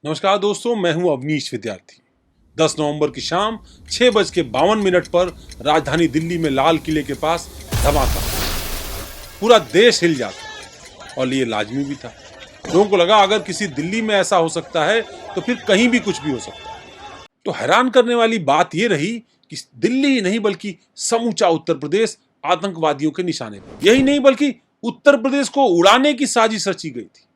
नमस्कार दोस्तों, मैं हूं अवनीश विद्यार्थी। 10 नवंबर की शाम 6:52 पर राजधानी दिल्ली में लाल किले के पास धमाका। पूरा देश हिल जाता और ये लाजमी भी था। लोगों को लगा अगर किसी दिल्ली में ऐसा हो सकता है तो फिर कहीं भी कुछ भी हो सकता है। तो हैरान करने वाली बात यह रही कि दिल्ली ही नहीं बल्कि समूचा उत्तर प्रदेश आतंकवादियों के निशाने पर। यही नहीं बल्कि उत्तर प्रदेश को उड़ाने की साजिश रची गई थी।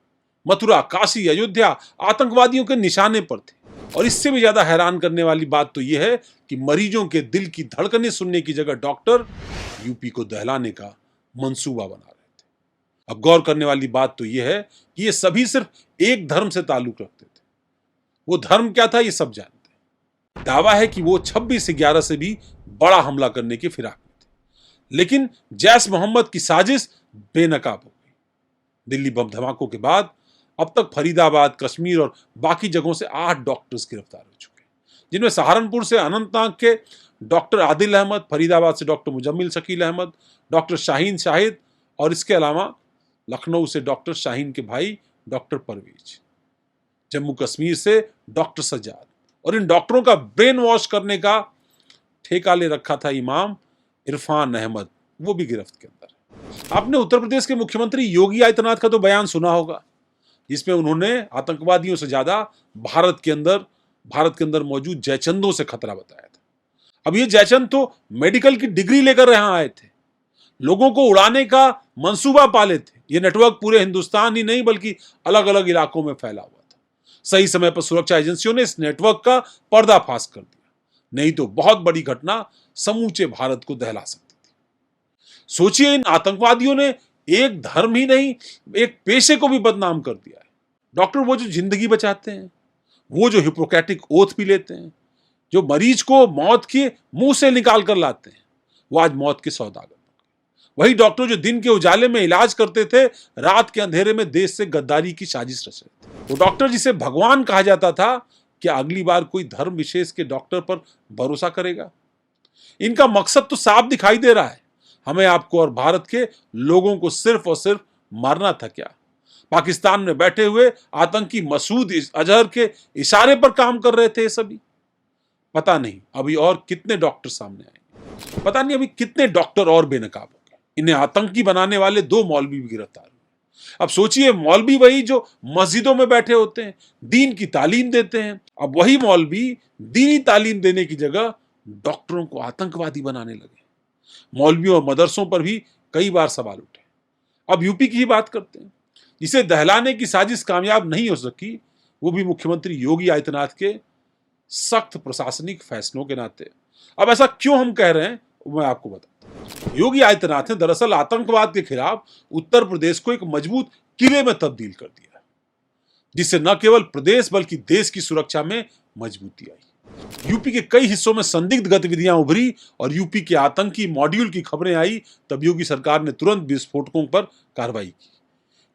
मथुरा, काशी, अयोध्या आतंकवादियों के निशाने पर थे। और इससे भी ज्यादा हैरान करने वाली बात तो यह है कि मरीजों के दिल की धड़कनें सुनने की जगह डॉक्टर यूपी को दहलाने का मंसूबा बना रहे थे। अब गौर करने वाली बात तो यह है कि ये सभी सिर्फ एक धर्म से ताल्लुक रखते थे। वो धर्म क्या था ये सब जानते हैं। दावा है कि वो 26/11 से भी बड़ा हमला करने की फिराक में थे, लेकिन जैश मोहम्मद की साजिश बेनकाब हो गई। दिल्ली बम धमाकों के बाद अब तक फरीदाबाद, कश्मीर और बाकी जगहों से 8 डॉक्टर्स गिरफ्तार हो चुके हैं, जिनमें सहारनपुर से अनंतनाग के डॉक्टर आदिल अहमद, फरीदाबाद से डॉक्टर मुजम्मिल शकील अहमद, डॉक्टर शाहीन शाहिद और इसके अलावा लखनऊ से डॉक्टर शाहीन के भाई डॉक्टर परवेज, जम्मू कश्मीर से डॉक्टर सज्जाद। और इन डॉक्टरों का ब्रेन वॉश करने का ठेका ले रखा था इमाम इरफान अहमद, वो भी गिरफ्त के अंदर है। आपने उत्तर प्रदेश के मुख्यमंत्री योगी आदित्यनाथ का तो बयान सुना होगा, जिसमें उन्होंने आतंकवादियों से ज्यादा भारत के अंदर मौजूद जयचंदों से खतरा बताया था। अब ये जयचंद तो मेडिकल की डिग्री लेकर यहां आए थे, लोगों को उड़ाने का मंसूबा पाले थे। ये नेटवर्क पूरे हिंदुस्तान ही नहीं बल्कि अलग अलग इलाकों में फैला हुआ था। सही समय पर सुरक्षा एजेंसियों ने इस नेटवर्क का पर्दाफाश कर दिया, नहीं तो बहुत बड़ी घटना समूचे भारत को दहला सकती थी। सोचिए, इन आतंकवादियों ने एक धर्म ही नहीं एक पेशे को भी बदनाम कर दिया है। डॉक्टर वो जो जिंदगी बचाते हैं, वो जो हिपोक्रेटिक ओथ भी लेते हैं, जो मरीज को मौत के मुंह से निकाल कर लाते हैं, वो आज मौत के सौदागर। वही डॉक्टर जो दिन के उजाले में इलाज करते थे, रात के अंधेरे में देश से गद्दारी की साजिश रच रहे थे। वो डॉक्टर जिसे भगवान कहा जाता था, क्या अगली बार कोई धर्म विशेष के डॉक्टर पर भरोसा करेगा? इनका मकसद तो साफ दिखाई दे रहा है। हमें, आपको और भारत के लोगों को सिर्फ और सिर्फ मारना था क्या? पाकिस्तान में बैठे हुए आतंकी मसूद अजहर के इशारे पर काम कर रहे थे सभी। पता नहीं अभी और कितने डॉक्टर सामने आएंगे, पता नहीं अभी कितने डॉक्टर और बेनकाब हो गए। इन्हें आतंकी बनाने वाले 2 मौलवी भी गिरफ्तार हुए। अब सोचिए, मौलवी वही जो मस्जिदों में बैठे होते हैं, दीन की तालीम देते हैं। अब वही मौलवी दीनी तालीम देने की जगह डॉक्टरों को आतंकवादी बनाने लगे। मौलवियों और मदरसों पर भी कई बार सवाल उठे। अब यूपी की ही बात करते हैं, जिसे दहलाने की साजिश कामयाब नहीं हो सकी, वो भी मुख्यमंत्री योगी आदित्यनाथ के सख्त प्रशासनिक फैसलों के नाते। अब ऐसा क्यों हम कह रहे हैं, मैं आपको बताता हूं। योगी आदित्यनाथ ने दरअसल आतंकवाद के खिलाफ उत्तर प्रदेश को एक मजबूत किले में तब्दील कर दिया, जिससे न केवल प्रदेश बल्कि देश की सुरक्षा में मजबूती आई। यूपी के कई हिस्सों में संदिग्ध गतिविधियां उभरी और यूपी के आतंकी मॉड्यूल की खबरें आई, तब योगी सरकार ने तुरंत विस्फोटकों पर कार्रवाई की,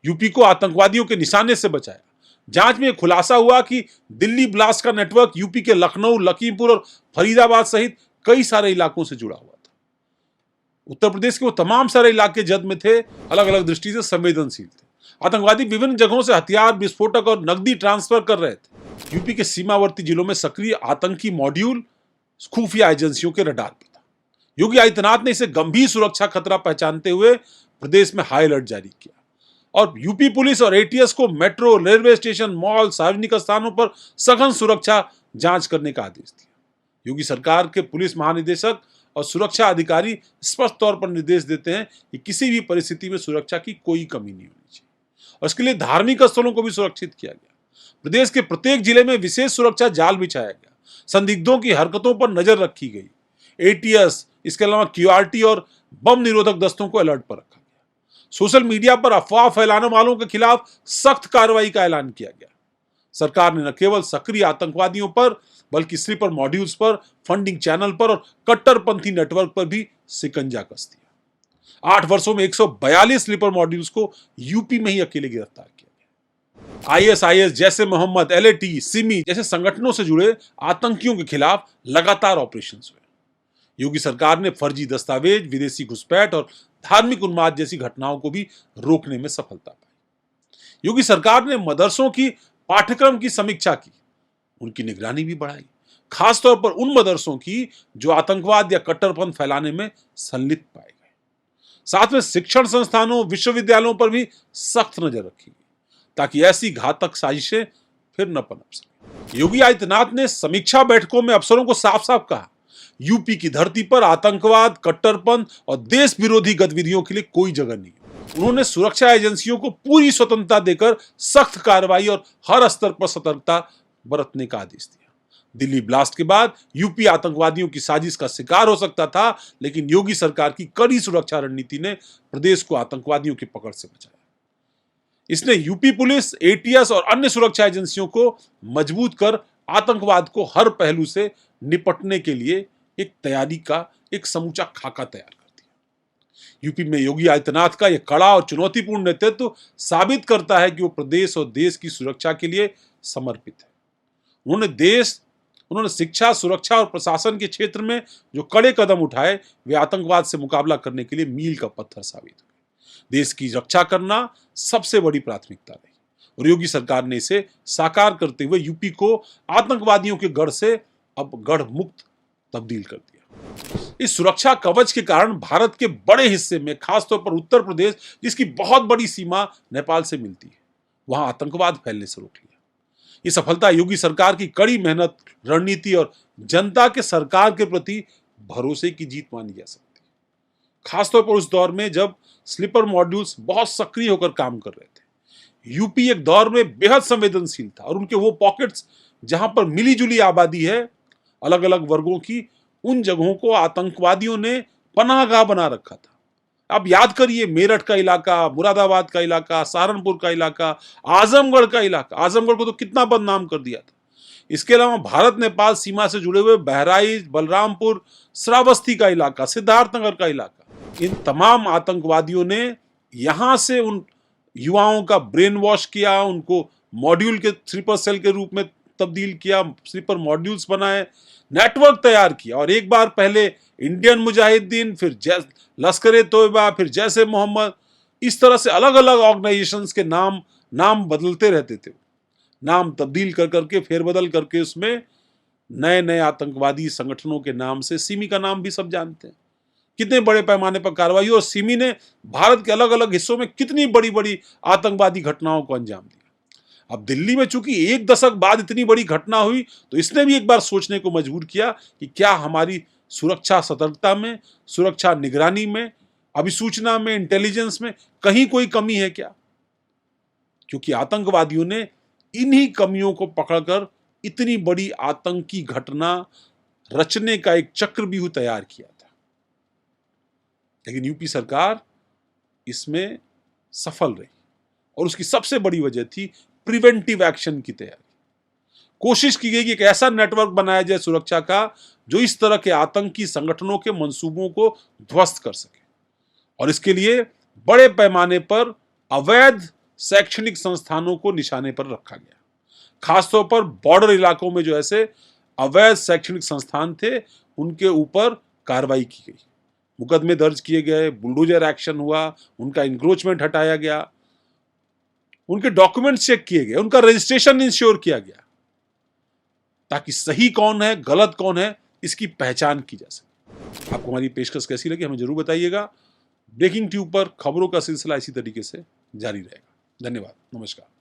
यूपी को आतंकवादियों के निशाने से बचाया। जांच में खुलासा हुआ कि दिल्ली ब्लास्ट का नेटवर्क यूपी के लखनऊ, लखीमपुर और फरीदाबाद सहित कई सारे इलाकों से जुड़ा हुआ था। उत्तर प्रदेश के वो तमाम सारे इलाके जद में थे, अलग अलग दृष्टि से संवेदनशील थे। आतंकवादी विभिन्न जगहों से हथियार, विस्फोटक और नकदी ट्रांसफर कर रहे थे। यूपी के सीमावर्ती जिलों में सक्रिय आतंकी मॉड्यूल खुफिया एजेंसियों के रडार पर था। योगी आदित्यनाथ ने इसे गंभीर सुरक्षा खतरा पहचानते हुए प्रदेश में हाई अलर्ट जारी किया और यूपी पुलिस और एटीएस को मेट्रो, रेलवे स्टेशन, मॉल, सार्वजनिक स्थानों पर सघन सुरक्षा जांच करने का आदेश दिया। योगी सरकार के पुलिस महानिदेशक और सुरक्षा अधिकारी स्पष्ट तौर पर निर्देश देते हैं कि किसी भी परिस्थिति में सुरक्षा की कोई कमी नहीं होनी चाहिए, और इसके लिए धार्मिक स्थलों को भी सुरक्षित किया गया। प्रदेश के प्रत्येक जिले में विशेष सुरक्षा जाल बिछाया गया, संदिग्धों की हरकतों पर नजर रखी गई। एटीएस, इसके अलावा क्यूआरटी और बम निरोधक दस्तों को अलर्ट पर रखा गया। सोशल मीडिया पर अफवाह फैलाने वालों के खिलाफ सख्त कार्रवाई का ऐलान किया गया। सरकार ने न केवल सक्रिय आतंकवादियों पर बल्कि स्लीपर मॉड्यूल्स पर, फंडिंग चैनल पर और कट्टरपंथी नेटवर्क पर भी शिकंजा कस दिया। 8 वर्षों में 142 स्लीपर मॉड्यूल्स को यूपी में ही अकेले गिरफ्तार किया गया। आईएसआईएस, जैसे मोहम्मद, एलएटी, सिमी जैसे संगठनों से जुड़े आतंकियों के खिलाफ लगातार ऑपरेशन हुए। योगी सरकार ने फर्जी दस्तावेज, विदेशी घुसपैठ और धार्मिक उन्माद जैसी घटनाओं को भी रोकने में सफलता पाई। योगी सरकार ने मदरसों की पाठ्यक्रम की समीक्षा की, उनकी निगरानी भी बढ़ाई, खासतौर पर उन मदरसों की जो आतंकवाद या कट्टरपंथ फैलाने में संलिप्त पाए गए। साथ में शिक्षण संस्थानों, विश्वविद्यालयों पर भी सख्त नजर रखी गई ताकि ऐसी घातक साजिशें फिर न पनप सके। योगी आदित्यनाथ ने समीक्षा बैठकों में अफसरों को साफ साफ कहा, यूपी की धरती पर आतंकवाद, कट्टरपंथ और देश विरोधी गतिविधियों के लिए कोई जगह नहीं। उन्होंने सुरक्षा एजेंसियों को पूरी स्वतंत्रता देकर सख्त कार्रवाई और हर स्तर पर सतर्कता बरतने का आदेश दिया। दिल्ली ब्लास्ट के बाद यूपी आतंकवादियों की साजिश का शिकार हो सकता था, लेकिन योगी सरकार की कड़ी सुरक्षा रणनीति ने प्रदेश को आतंकवादियों की पकड़ से बचाया। इसने यूपी पुलिस, एटीएस और अन्य सुरक्षा एजेंसियों को मजबूत कर आतंकवाद को हर पहलू से निपटने के लिए एक तैयारी का एक समूचा खाका तैयार कर दिया। यूपी में योगी आदित्यनाथ का यह कड़ा और चुनौतीपूर्ण नेतृत्व साबित करता है कि वो प्रदेश और देश की सुरक्षा के लिए समर्पित है। उन्होंने शिक्षा, सुरक्षा और प्रशासन के क्षेत्र में जो कड़े कदम उठाए, वे आतंकवाद से मुकाबला करने के लिए मील का पत्थर साबित हुए। देश की रक्षा करना सबसे बड़ी प्राथमिकता रही और योगी सरकार ने इसे साकार करते हुए यूपी को आतंकवादियों के गढ़ से अब गढ़ मुक्त तब्दील कर दिया। इस सुरक्षा कवच के कारण भारत के बड़े हिस्से में, खासतौर पर उत्तर प्रदेश, जिसकी बहुत बड़ी सीमा नेपाल से मिलती है, वहां आतंकवाद फैलने से रोक लिया। ये सफलता योगी सरकार की कड़ी मेहनत, रणनीति और जनता के सरकार के प्रति भरोसे की जीत मानी जा सकती है। खासतौर पर उस दौर में जब स्लीपर मॉड्यूल्स बहुत सक्रिय होकर काम कर रहे थे। यूपी एक दौर में बेहद संवेदनशील था और उनके वो पॉकेट्स जहां पर मिलीजुली आबादी है अलग अलग वर्गों की, उन जगहों को आतंकवादियों ने पनाहगाह बना रखा था। अब याद करिए, मेरठ का इलाका, मुरादाबाद का इलाका, सहारनपुर का इलाका, आजमगढ़ का इलाका। आजमगढ़ को तो कितना बदनाम कर दिया था। इसके अलावा भारत नेपाल सीमा से जुड़े हुए बहराइच, बलरामपुर, श्रावस्ती का इलाका, सिद्धार्थनगर का इलाका, इन तमाम आतंकवादियों ने यहां से उन युवाओं का ब्रेन वॉश किया, उनको मॉड्यूल के स्लीपर सेल के रूप में तब्दील किया, स्लीपर मॉड्यूल्स बनाए, नेटवर्क तैयार किया और एक बार पहले इंडियन मुजाहिदीन, फिर लश्कर ए तोयबा, फिर जैसे मोहम्मद, इस तरह से अलग अलग ऑर्गेनाइजेशंस के नाम बदलते रहते थे। नाम तब्दील कर करके, फेरबदल करके उसमें नए नए आतंकवादी संगठनों के नाम से, सिमी का नाम भी सब जानते हैं, कितने बड़े पैमाने पर कार्रवाई, और सिमी ने भारत के अलग अलग हिस्सों में कितनी बड़ी बड़ी आतंकवादी घटनाओं को अंजाम दिया। अब दिल्ली में चूंकि एक दशक बाद इतनी बड़ी घटना हुई, तो इसने भी एक बार सोचने को मजबूर किया कि क्या हमारी सुरक्षा सतर्कता में, सुरक्षा निगरानी में, अभिसूचना में, इंटेलिजेंस में कहीं कोई कमी है क्या? क्योंकि आतंकवादियों ने इन्हीं कमियों को पकड़कर इतनी बड़ी आतंकी घटना रचने का एक चक्रव्यूह तैयार किया था। लेकिन यूपी सरकार इसमें सफल रही और उसकी सबसे बड़ी वजह थी प्रिवेंटिव एक्शन की तैयारी। कोशिश की गई कि एक ऐसा नेटवर्क बनाया जाए सुरक्षा का जो इस तरह के आतंकी संगठनों के मंसूबों को ध्वस्त कर सके, और इसके लिए बड़े पैमाने पर अवैध शैक्षणिक संस्थानों को निशाने पर रखा गया। खासतौर पर बॉर्डर इलाकों में जो ऐसे अवैध शैक्षणिक संस्थान थे, उनके ऊपर कार्रवाई की गई, मुकदमे दर्ज किए गए, बुलडोजर एक्शन हुआ, उनका इंक्रोचमेंट हटाया गया, उनके डॉक्यूमेंट्स चेक किए गए, उनका रजिस्ट्रेशन इंश्योर किया गया, ताकि सही कौन है, गलत कौन है, इसकी पहचान की जा सके। आपको हमारी पेशकश कैसी लगी हमें जरूर बताइएगा। ब्रेकिंग ट्यूब पर खबरों का सिलसिला इसी तरीके से जारी रहेगा। धन्यवाद, नमस्कार।